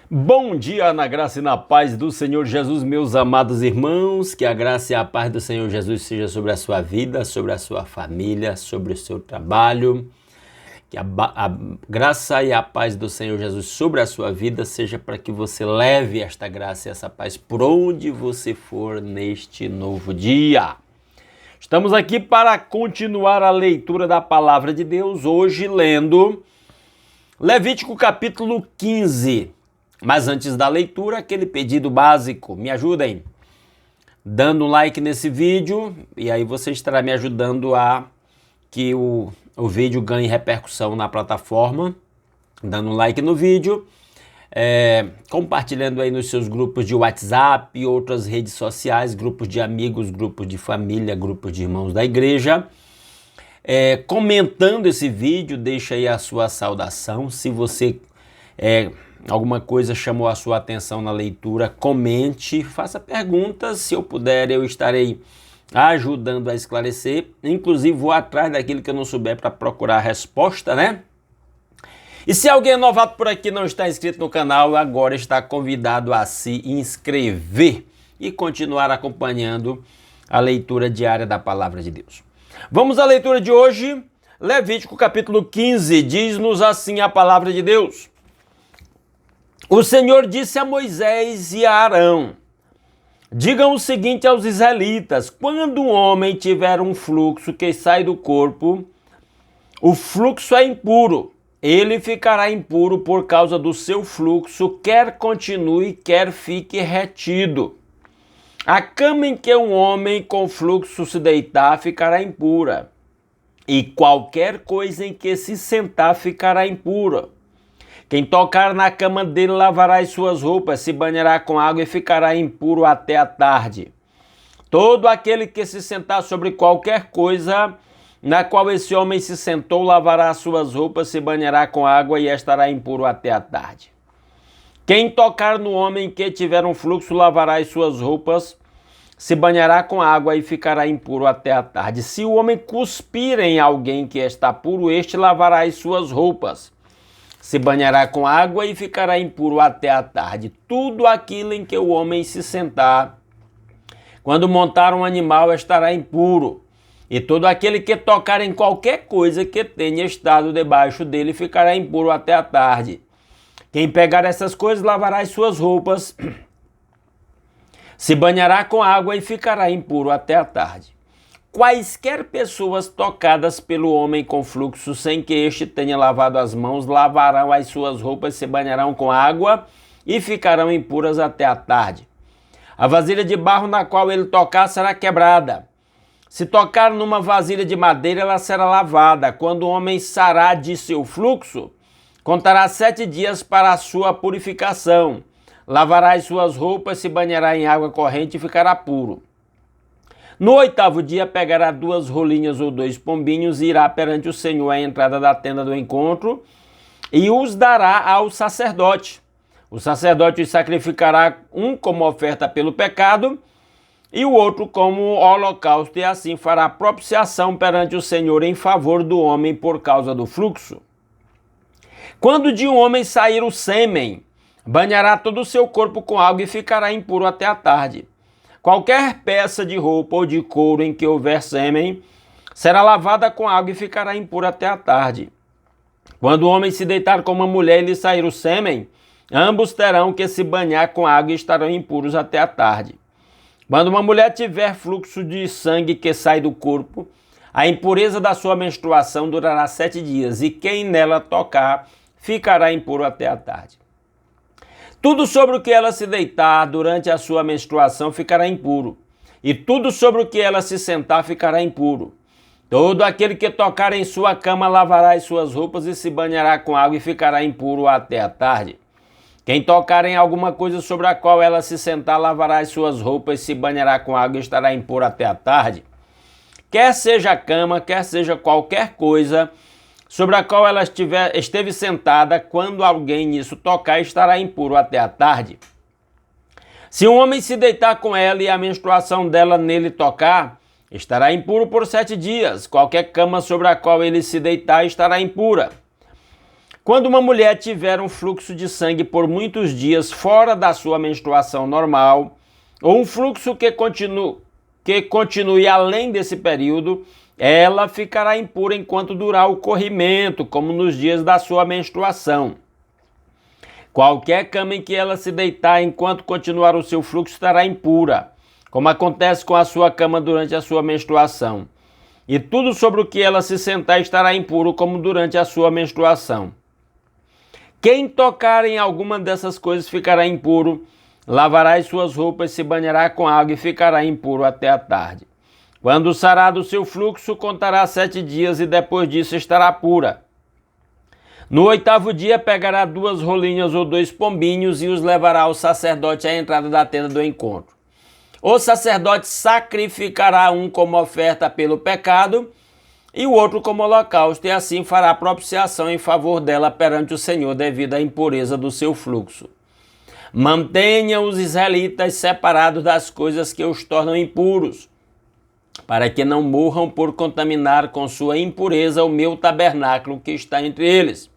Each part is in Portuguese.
Bom dia, na graça e na paz do Senhor Jesus, meus amados irmãos, que a graça e a paz do Senhor Jesus seja sobre a sua vida, sobre a sua família, sobre o seu trabalho, que a graça e a paz do Senhor Jesus sobre a sua vida seja para que você leve esta graça e essa paz por onde você for neste novo dia. Estamos aqui para continuar a leitura da palavra de Deus, hoje lendo Levítico capítulo 15. Mas antes da leitura, aquele pedido básico, me ajudem dando um like nesse vídeo e aí você estará me ajudando a que o vídeo ganhe repercussão na plataforma, dando um like no vídeo, compartilhando aí nos seus grupos de WhatsApp e outras redes sociais, grupos de amigos, grupos de família, grupos de irmãos da igreja, comentando esse vídeo, deixa aí a sua saudação, se você alguma coisa chamou a sua atenção na leitura, comente, faça perguntas, se eu puder eu estarei ajudando a esclarecer, inclusive vou atrás daquilo que eu não souber para procurar a resposta, né? E se alguém é novato por aqui e não está inscrito no canal, agora está convidado a se inscrever e continuar acompanhando a leitura diária da Palavra de Deus. Vamos à leitura de hoje, Levítico capítulo 15, diz-nos assim a Palavra de Deus. O Senhor disse a Moisés e a Arão: digam o seguinte aos israelitas: quando um homem tiver um fluxo que sai do corpo, o fluxo é impuro, ele ficará impuro por causa do seu fluxo, quer continue, quer fique retido. A cama em que um homem com fluxo se deitar ficará impura, e qualquer coisa em que se sentar ficará impura. Quem tocar na cama dele lavará as suas roupas, se banhará com água e ficará impuro até a tarde. Todo aquele que se sentar sobre qualquer coisa na qual esse homem se sentou lavará as suas roupas, se banhará com água e estará impuro até a tarde. Quem tocar no homem que tiver um fluxo lavará as suas roupas, se banhará com água e ficará impuro até a tarde. Se o homem cuspir em alguém que está puro, este lavará as suas roupas, se banhará com água e ficará impuro até a tarde. Tudo aquilo em que o homem se sentar, quando montar um animal, estará impuro. E todo aquele que tocar em qualquer coisa que tenha estado debaixo dele ficará impuro até a tarde. Quem pegar essas coisas lavará as suas roupas, se banhará com água e ficará impuro até a tarde. Quaisquer pessoas tocadas pelo homem com fluxo sem que este tenha lavado as mãos, lavarão as suas roupas, se banharão com água e ficarão impuras até a tarde. A vasilha de barro na qual ele tocar será quebrada. Se tocar numa vasilha de madeira, ela será lavada. Quando o homem sarar de seu fluxo, contará 7 dias para a sua purificação. Lavará as suas roupas, se banhará em água corrente e ficará puro. No 8º dia pegará 2 rolinhas ou 2 pombinhos e irá perante o Senhor à entrada da tenda do encontro e os dará ao sacerdote. O sacerdote os sacrificará, um como oferta pelo pecado e o outro como holocausto, e assim fará propiciação perante o Senhor em favor do homem por causa do fluxo. Quando de um homem sair o sêmen, banhará todo o seu corpo com água e ficará impuro até a tarde. Qualquer peça de roupa ou de couro em que houver sêmen será lavada com água e ficará impura até a tarde. Quando o homem se deitar com uma mulher e lhe sair o sêmen, ambos terão que se banhar com água e estarão impuros até a tarde. Quando uma mulher tiver fluxo de sangue que sai do corpo, a impureza da sua menstruação durará 7 dias, e quem nela tocar ficará impuro até a tarde. Tudo sobre o que ela se deitar durante a sua menstruação ficará impuro, e tudo sobre o que ela se sentar ficará impuro. Todo aquele que tocar em sua cama lavará as suas roupas e se banhará com água e ficará impuro até a tarde. Quem tocar em alguma coisa sobre a qual ela se sentar lavará as suas roupas e se banhará com água e estará impuro até a tarde. Quer seja a cama, quer seja qualquer coisa sobre a qual ela esteve sentada, quando alguém nisso tocar, estará impuro até a tarde. Se um homem se deitar com ela e a menstruação dela nele tocar, estará impuro por 7 dias. Qualquer cama sobre a qual ele se deitar estará impura. Quando uma mulher tiver um fluxo de sangue por muitos dias fora da sua menstruação normal, ou um fluxo que continue além desse período, ela ficará impura enquanto durar o corrimento, como nos dias da sua menstruação. Qualquer cama em que ela se deitar enquanto continuar o seu fluxo estará impura, como acontece com a sua cama durante a sua menstruação. E tudo sobre o que ela se sentar estará impuro, como durante a sua menstruação. Quem tocar em alguma dessas coisas ficará impuro, lavará as suas roupas, se banhará com água e ficará impuro até a tarde. Quando sarar do seu fluxo, contará 7 dias e depois disso estará pura. No 8º dia pegará 2 rolinhas ou 2 pombinhos e os levará ao sacerdote à entrada da tenda do encontro. O sacerdote sacrificará um como oferta pelo pecado e o outro como holocausto, e assim fará propiciação em favor dela perante o Senhor devido à impureza do seu fluxo. Mantenha os israelitas separados das coisas que os tornam impuros, para que não morram por contaminar com sua impureza o meu tabernáculo que está entre eles.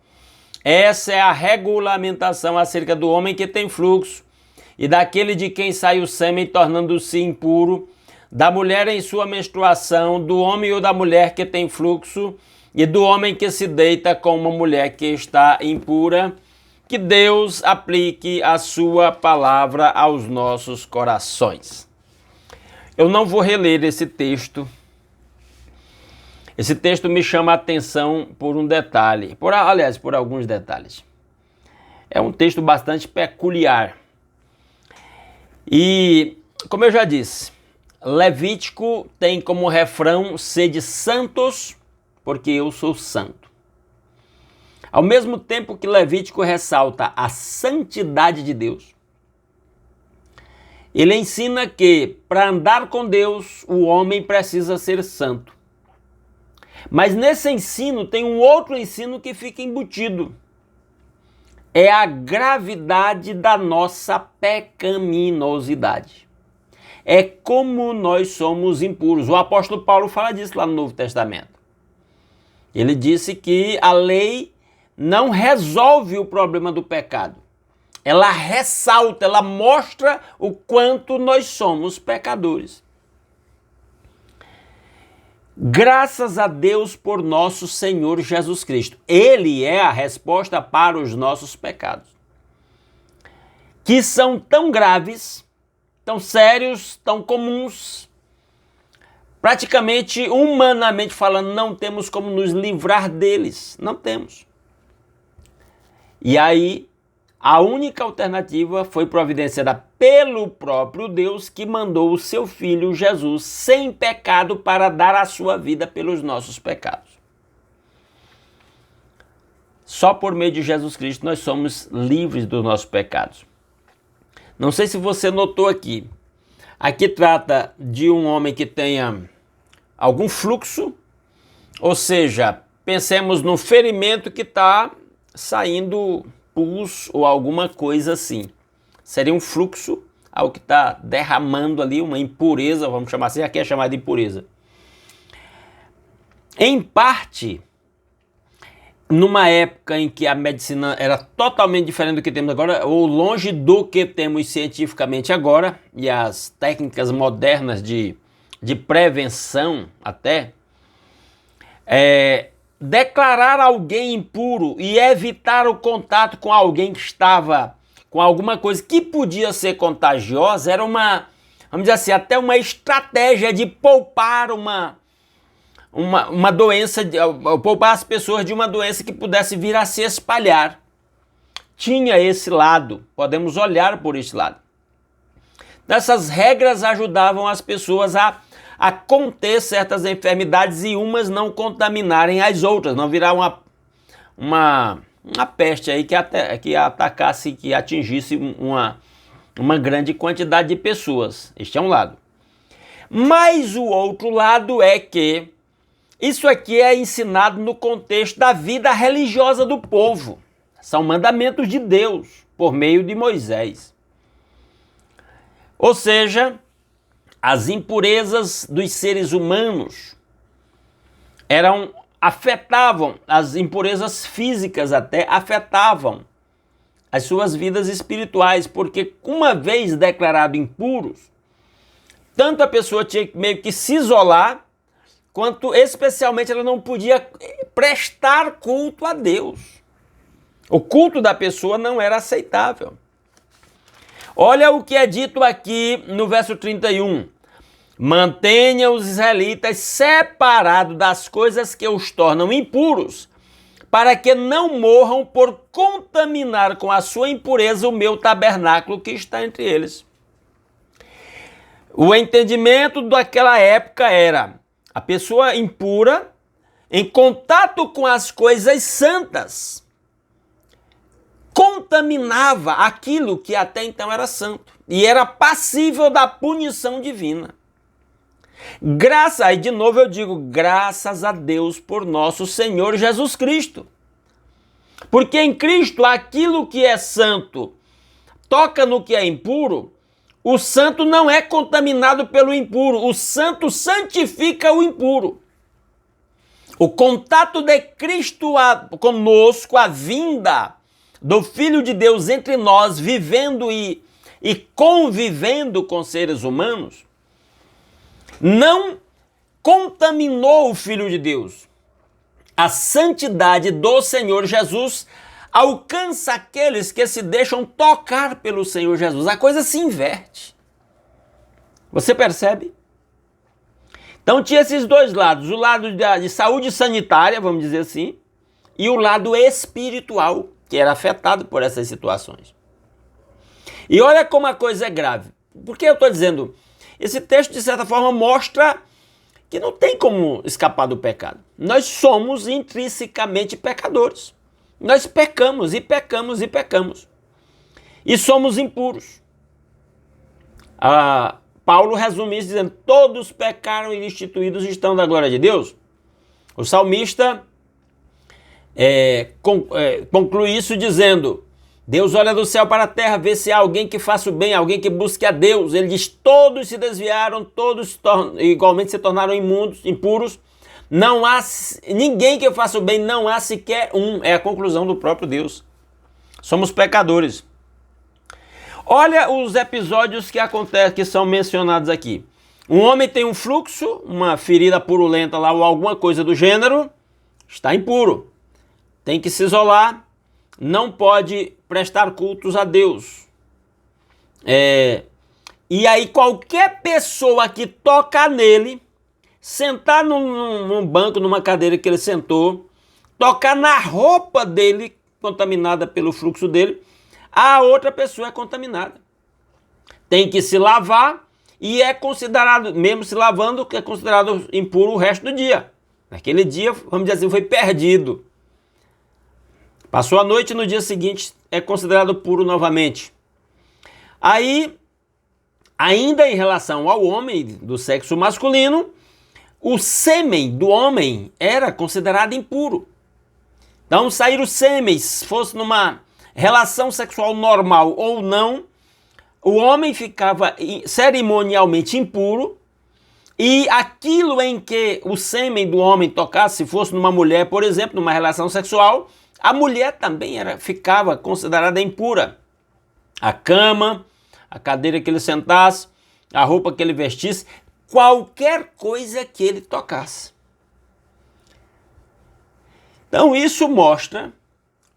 Essa é a regulamentação acerca do homem que tem fluxo e daquele de quem sai o sêmen tornando-se impuro, da mulher em sua menstruação, do homem ou da mulher que tem fluxo e do homem que se deita com uma mulher que está impura. Que Deus aplique a sua palavra aos nossos corações. Eu não vou reler esse texto. Esse texto me chama a atenção por um detalhe, por alguns detalhes. É um texto bastante peculiar. E, como eu já disse, Levítico tem como refrão: sede santos, porque eu sou santo. Ao mesmo tempo que Levítico ressalta a santidade de Deus, ele ensina que, para andar com Deus, o homem precisa ser santo. Mas nesse ensino tem um outro ensino que fica embutido. É a gravidade da nossa pecaminosidade. É como nós somos impuros. O apóstolo Paulo fala disso lá no Novo Testamento. Ele disse que a lei não resolve o problema do pecado. Ela ressalta, ela mostra o quanto nós somos pecadores. Graças a Deus por nosso Senhor Jesus Cristo. Ele é a resposta para os nossos pecados, que são tão graves, tão sérios, tão comuns. Praticamente, humanamente falando, não temos como nos livrar deles. Não temos. E aí, a única alternativa foi providenciada pelo próprio Deus, que mandou o seu Filho Jesus sem pecado para dar a sua vida pelos nossos pecados. Só por meio de Jesus Cristo nós somos livres dos nossos pecados. Não sei se você notou aqui. Aqui trata de um homem que tenha algum fluxo, ou seja, pensemos num ferimento que está saindo pus ou alguma coisa assim. Seria um fluxo, algo que está derramando ali, uma impureza, vamos chamar assim, aqui é chamado de impureza. Em parte, numa época em que a medicina era totalmente diferente do que temos agora, ou longe do que temos cientificamente agora, e as técnicas modernas de prevenção até, declarar alguém impuro e evitar o contato com alguém que estava com alguma coisa que podia ser contagiosa era uma, vamos dizer assim, até uma estratégia de poupar uma doença, poupar as pessoas de uma doença que pudesse vir a se espalhar. Tinha esse lado, podemos olhar por esse lado. Essas regras ajudavam as pessoas a conter certas enfermidades e umas não contaminarem as outras, não virar uma peste aí que atacasse, que atingisse uma grande quantidade de pessoas. Este é um lado. Mas o outro lado é que isso aqui é ensinado no contexto da vida religiosa do povo. São mandamentos de Deus por meio de Moisés. Ou seja, as impurezas dos seres humanos eram afetavam, as impurezas físicas até afetavam as suas vidas espirituais, porque uma vez declarado impuros, tanto a pessoa tinha meio que se isolar, quanto especialmente ela não podia prestar culto a Deus. O culto da pessoa não era aceitável. Olha o que é dito aqui no verso 31. Mantenha os israelitas separados das coisas que os tornam impuros, para que não morram por contaminar com a sua impureza o meu tabernáculo que está entre eles. O entendimento daquela época era a pessoa impura em contato com as coisas santas contaminava aquilo que até então era santo e era passível da punição divina. Aí de novo eu digo, graças a Deus por nosso Senhor Jesus Cristo. Porque em Cristo aquilo que é santo toca no que é impuro, o santo não é contaminado pelo impuro, o santo santifica o impuro. O contato de Cristo conosco, a vinda do Filho de Deus entre nós, vivendo e convivendo com seres humanos, não contaminou o Filho de Deus. A santidade do Senhor Jesus alcança aqueles que se deixam tocar pelo Senhor Jesus. A coisa se inverte. Você percebe? Então tinha esses dois lados, o lado de saúde sanitária, vamos dizer assim, e o lado espiritual, que era afetado por essas situações. E olha como a coisa é grave. Por que eu estou dizendo? Esse texto, de certa forma, mostra que não tem como escapar do pecado. Nós somos intrinsecamente pecadores. Nós pecamos e pecamos e pecamos. E somos impuros. Paulo resume isso dizendo, todos pecaram e destituídos estão da glória de Deus. O salmista conclui isso dizendo, Deus olha do céu para a terra, vê se há alguém que faça o bem, alguém que busque a Deus. Ele diz, todos se desviaram, todos igualmente se tornaram impuros. Não há ninguém que faça o bem, não há sequer um. É a conclusão do próprio Deus. Somos pecadores. Olha os episódios que acontecem, que são mencionados aqui. Um homem tem um fluxo, uma ferida purulenta lá ou alguma coisa do gênero, está impuro. Tem que se isolar, não pode prestar cultos a Deus. E aí qualquer pessoa que tocar nele, sentar num banco, numa cadeira que ele sentou, tocar na roupa dele, contaminada pelo fluxo dele, a outra pessoa é contaminada. Tem que se lavar e é considerado, mesmo se lavando, é considerado impuro o resto do dia. Naquele dia, vamos dizer assim, foi perdido. Passou a noite, no dia seguinte é considerado puro novamente. Aí, ainda em relação ao homem do sexo masculino, o sêmen do homem era considerado impuro. Então, sair o sêmen, se fosse numa relação sexual normal ou não, o homem ficava cerimonialmente impuro e aquilo em que o sêmen do homem tocasse, se fosse numa mulher, por exemplo, numa relação sexual, a mulher também ficava considerada impura. A cama, a cadeira que ele sentasse, a roupa que ele vestisse, qualquer coisa que ele tocasse. Então isso mostra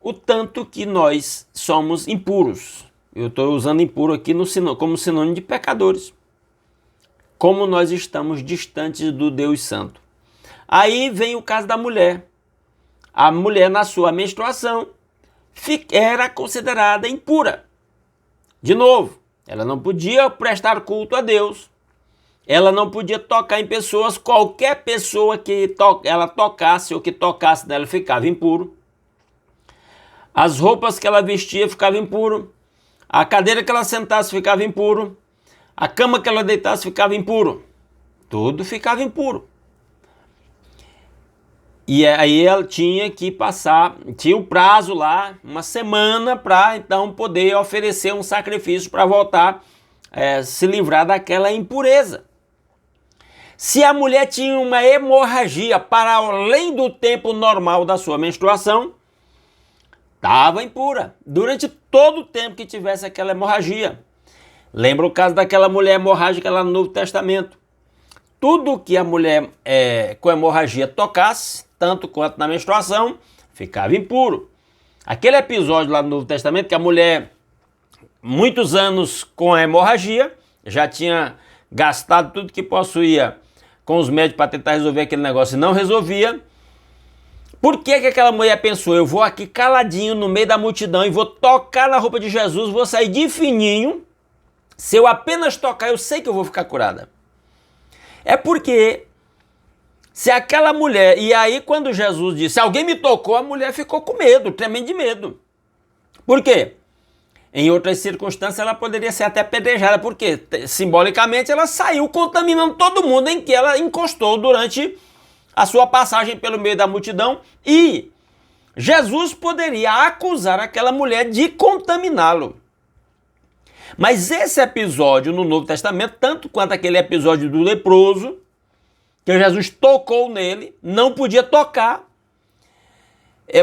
o tanto que nós somos impuros. Eu estou usando impuro aqui como sinônimo de pecadores. Como nós estamos distantes do Deus Santo. Aí vem o caso da mulher. A mulher, na sua menstruação, era considerada impura. De novo, ela não podia prestar culto a Deus. Ela não podia tocar em pessoas. Qualquer pessoa que ela tocasse ou que tocasse nela ficava impuro. As roupas que ela vestia ficavam impuro. A cadeira que ela sentasse ficava impuro. A cama que ela deitasse ficava impuro. Tudo ficava impuro. E aí ela tinha que passar, tinha um prazo lá, uma semana, para então poder oferecer um sacrifício para voltar se livrar daquela impureza. Se a mulher tinha uma hemorragia para além do tempo normal da sua menstruação, estava impura durante todo o tempo que tivesse aquela hemorragia. Lembra o caso daquela mulher hemorrágica lá no Novo Testamento. Tudo que a mulher com hemorragia tocasse, tanto quanto na menstruação, ficava impuro. Aquele episódio lá no Novo Testamento que a mulher, muitos anos com a hemorragia, já tinha gastado tudo que possuía com os médicos para tentar resolver aquele negócio e não resolvia. Por que aquela mulher pensou, eu vou aqui caladinho no meio da multidão e vou tocar na roupa de Jesus, vou sair de fininho, se eu apenas tocar eu sei que eu vou ficar curada? É porque se aquela mulher, e aí quando Jesus disse, alguém me tocou, a mulher ficou com medo, tremendo de medo. Por quê? Em outras circunstâncias ela poderia ser até apedrejada, porque simbolicamente ela saiu contaminando todo mundo em que ela encostou durante a sua passagem pelo meio da multidão, e Jesus poderia acusar aquela mulher de contaminá-lo. Mas esse episódio no Novo Testamento, tanto quanto aquele episódio do leproso, que Jesus tocou nele, não podia tocar,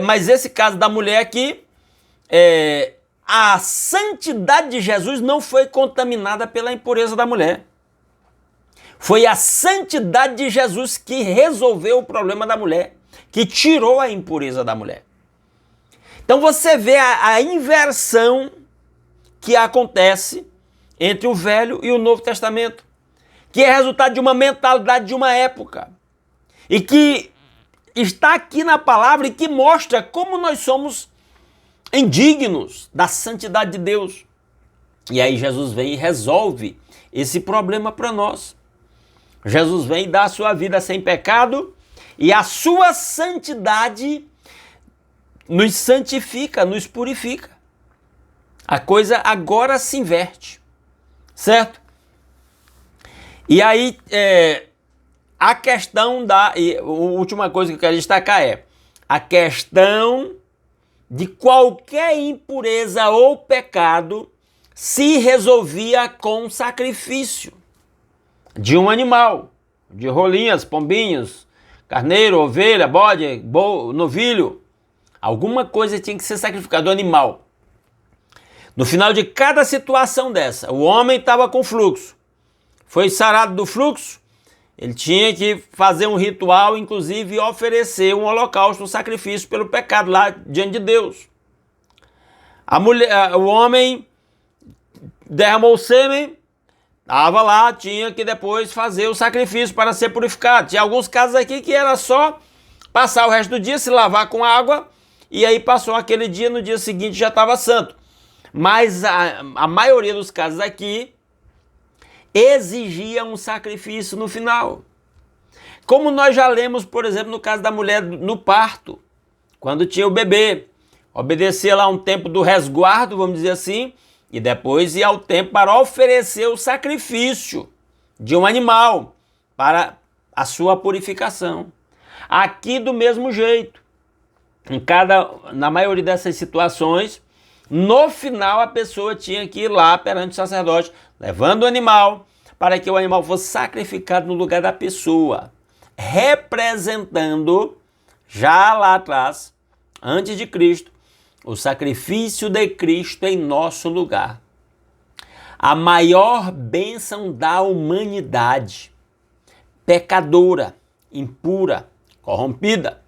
mas esse caso da mulher aqui, a santidade de Jesus não foi contaminada pela impureza da mulher. Foi a santidade de Jesus que resolveu o problema da mulher, que tirou a impureza da mulher. Então você vê a inversão que acontece entre o Velho e o Novo Testamento, que é resultado de uma mentalidade de uma época, e que está aqui na palavra e que mostra como nós somos indignos da santidade de Deus. E aí Jesus vem e resolve esse problema para nós. Jesus vem e dá a sua vida sem pecado e a sua santidade nos santifica, nos purifica. A coisa agora se inverte, certo? E aí, a questão a última coisa que eu quero destacar é a questão de qualquer impureza ou pecado se resolvia com sacrifício de um animal, de rolinhas, pombinhos, carneiro, ovelha, bode, novilho. Alguma coisa tinha que ser sacrificada do animal. No final de cada situação dessa, o homem estava com fluxo. Foi sarado do fluxo, ele tinha que fazer um ritual, inclusive oferecer um holocausto, um sacrifício pelo pecado lá diante de Deus. O homem derramou o sêmen, estava lá, tinha que depois fazer o sacrifício para ser purificado. Tinha alguns casos aqui que era só passar o resto do dia, se lavar com água, e aí passou aquele dia, no dia seguinte já estava santo. Mas a maioria dos casos aqui exigia um sacrifício no final. Como nós já lemos, por exemplo, no caso da mulher no parto, quando tinha o bebê, obedecia lá um tempo do resguardo, vamos dizer assim, e depois ia ao tempo para oferecer o sacrifício de um animal para a sua purificação. Aqui do mesmo jeito, na maioria dessas situações, no final a pessoa tinha que ir lá perante o sacerdote, levando o animal, para que o animal fosse sacrificado no lugar da pessoa, representando, já lá atrás, antes de Cristo, o sacrifício de Cristo em nosso lugar. A maior bênção da humanidade, pecadora, impura, corrompida,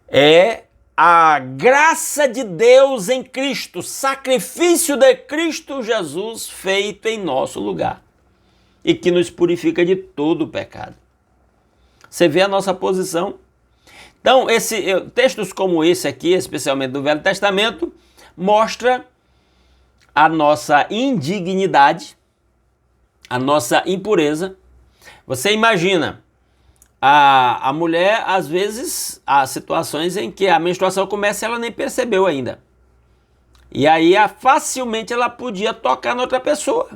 é a graça de Deus em Cristo, sacrifício de Cristo Jesus feito em nosso lugar e que nos purifica de todo o pecado. Você vê a nossa posição? Então, textos como esse aqui, especialmente do Velho Testamento, mostra a nossa indignidade, a nossa impureza. Você imagina, a mulher, às vezes, há situações em que a menstruação começa e ela nem percebeu ainda. E aí, facilmente ela podia tocar na outra pessoa.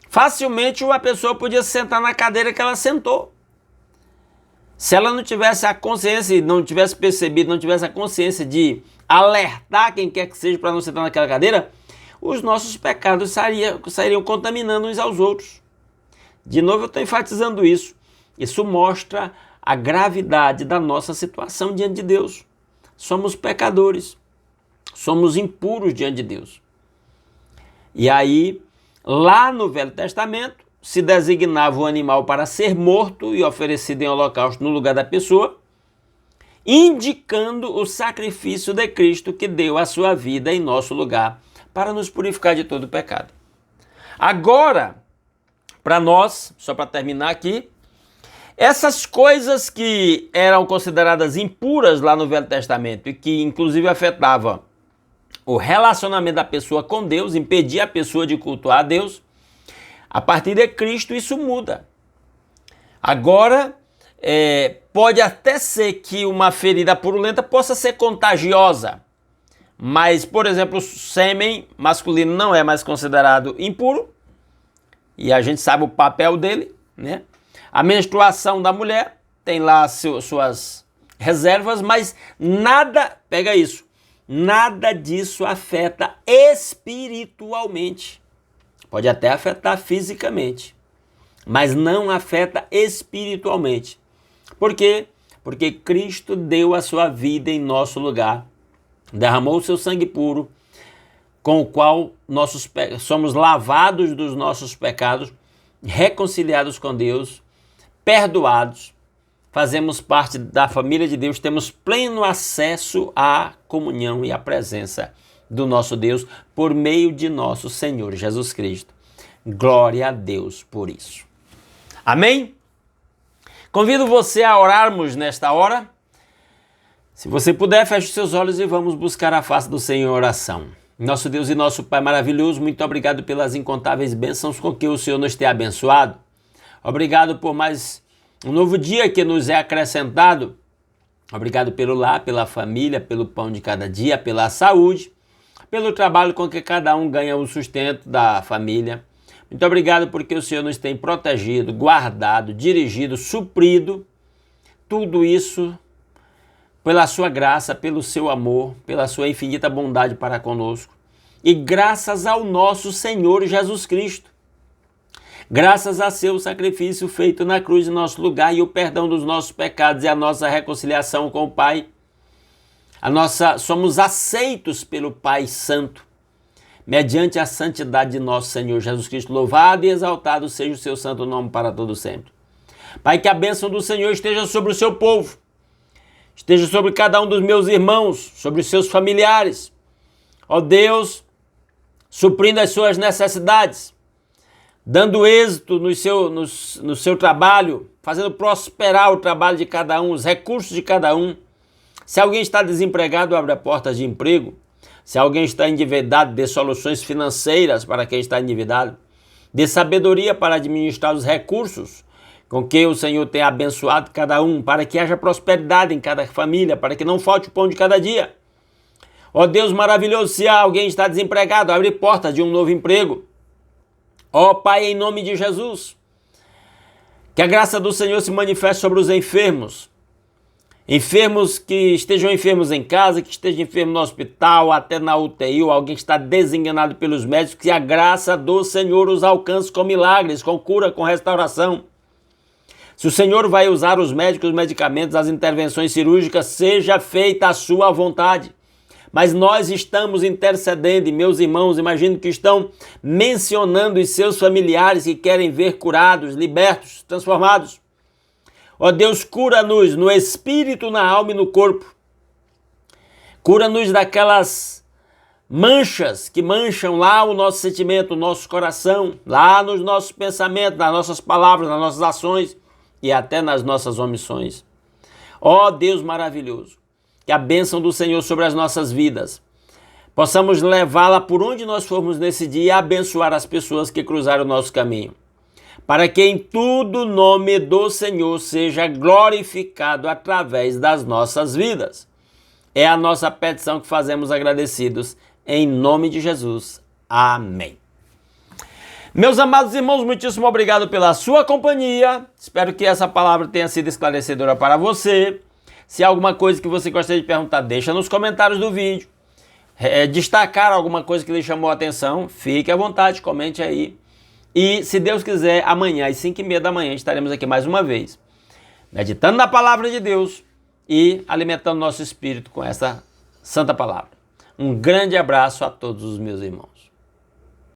Facilmente uma pessoa podia sentar na cadeira que ela sentou. Se ela não tivesse a consciência, não tivesse percebido, não tivesse a consciência de alertar quem quer que seja para não sentar naquela cadeira, os nossos pecados sairiam contaminando uns aos outros. De novo eu estou enfatizando isso. Isso mostra a gravidade da nossa situação diante de Deus. Somos pecadores, somos impuros diante de Deus. E aí, lá no Velho Testamento, se designava o animal para ser morto e oferecido em holocausto no lugar da pessoa, indicando o sacrifício de Cristo que deu a sua vida em nosso lugar para nos purificar de todo pecado. Agora, para nós, só para terminar aqui, essas coisas que eram consideradas impuras lá no Velho Testamento e que inclusive afetavam o relacionamento da pessoa com Deus, impedia a pessoa de cultuar a Deus, a partir de Cristo isso muda. Agora, pode até ser que uma ferida purulenta possa ser contagiosa, mas, por exemplo, o sêmen masculino não é mais considerado impuro, e a gente sabe o papel dele, né? A menstruação da mulher tem lá suas reservas, mas nada, pega isso, nada disso afeta espiritualmente. Pode até afetar fisicamente, mas não afeta espiritualmente. Por quê? Porque Cristo deu a sua vida em nosso lugar, derramou o seu sangue puro, com o qual somos lavados dos nossos pecados, reconciliados com Deus, perdoados, fazemos parte da família de Deus, temos pleno acesso à comunhão e à presença do nosso Deus por meio de nosso Senhor Jesus Cristo. Glória a Deus por isso. Amém? Convido você a orarmos nesta hora. Se você puder, feche os seus olhos e vamos buscar a face do Senhor em oração. Nosso Deus e nosso Pai maravilhoso, muito obrigado pelas incontáveis bênçãos com que o Senhor nos tem abençoado. Obrigado por mais um novo dia que nos é acrescentado. Obrigado pelo lar, pela família, pelo pão de cada dia, pela saúde, pelo trabalho com que cada um ganha o sustento da família. Muito obrigado porque o Senhor nos tem protegido, guardado, dirigido, suprido. Tudo isso pela sua graça, pelo seu amor, pela sua infinita bondade para conosco. E graças ao nosso Senhor Jesus Cristo. Graças a seu sacrifício feito na cruz em nosso lugar e o perdão dos nossos pecados e a nossa reconciliação com o Pai. Somos aceitos pelo Pai Santo, mediante a santidade de nosso Senhor Jesus Cristo. Louvado e exaltado seja o seu santo nome para todo sempre. Pai, que a bênção do Senhor esteja sobre o seu povo, esteja sobre cada um dos meus irmãos, sobre os seus familiares. Ó Deus, suprindo as suas necessidades, dando êxito no seu trabalho, fazendo prosperar o trabalho de cada um, os recursos de cada um. Se alguém está desempregado, abre portas de emprego. Se alguém está endividado, dê soluções financeiras para quem está endividado. Dê sabedoria para administrar os recursos com que o Senhor tem abençoado cada um, para que haja prosperidade em cada família, para que não falte o pão de cada dia. Ó Deus maravilhoso, se alguém está desempregado, abre portas de um novo emprego. Ó Pai, em nome de Jesus, que a graça do Senhor se manifeste sobre os enfermos. Enfermos que estejam enfermos em casa, que estejam enfermos no hospital, até na UTI, ou alguém que está desenganado pelos médicos, que a graça do Senhor os alcance com milagres, com cura, com restauração. Se o Senhor vai usar os médicos, os medicamentos, as intervenções cirúrgicas, seja feita a sua vontade. Mas nós estamos intercedendo, e meus irmãos, imagino que estão mencionando os seus familiares que querem ver curados, libertos, transformados. Ó Deus, cura-nos no espírito, na alma e no corpo. Cura-nos daquelas manchas que mancham lá o nosso sentimento, o nosso coração, lá nos nossos pensamentos, nas nossas palavras, nas nossas ações e até nas nossas omissões. Ó Deus maravilhoso, que a bênção do Senhor sobre as nossas vidas, possamos levá-la por onde nós formos nesse dia e abençoar as pessoas que cruzaram o nosso caminho, para que em tudo o nome do Senhor seja glorificado através das nossas vidas. É a nossa petição que fazemos agradecidos, em nome de Jesus. Amém. Meus amados irmãos, muitíssimo obrigado pela sua companhia. Espero que essa palavra tenha sido esclarecedora para você. Se há alguma coisa que você gostaria de perguntar, deixa nos comentários do vídeo. Destacar alguma coisa que lhe chamou a atenção, fique à vontade, comente aí. E se Deus quiser, amanhã às 5h30 da manhã estaremos aqui mais uma vez, meditando na palavra de Deus e alimentando nosso espírito com essa santa palavra. Um grande abraço a todos os meus irmãos.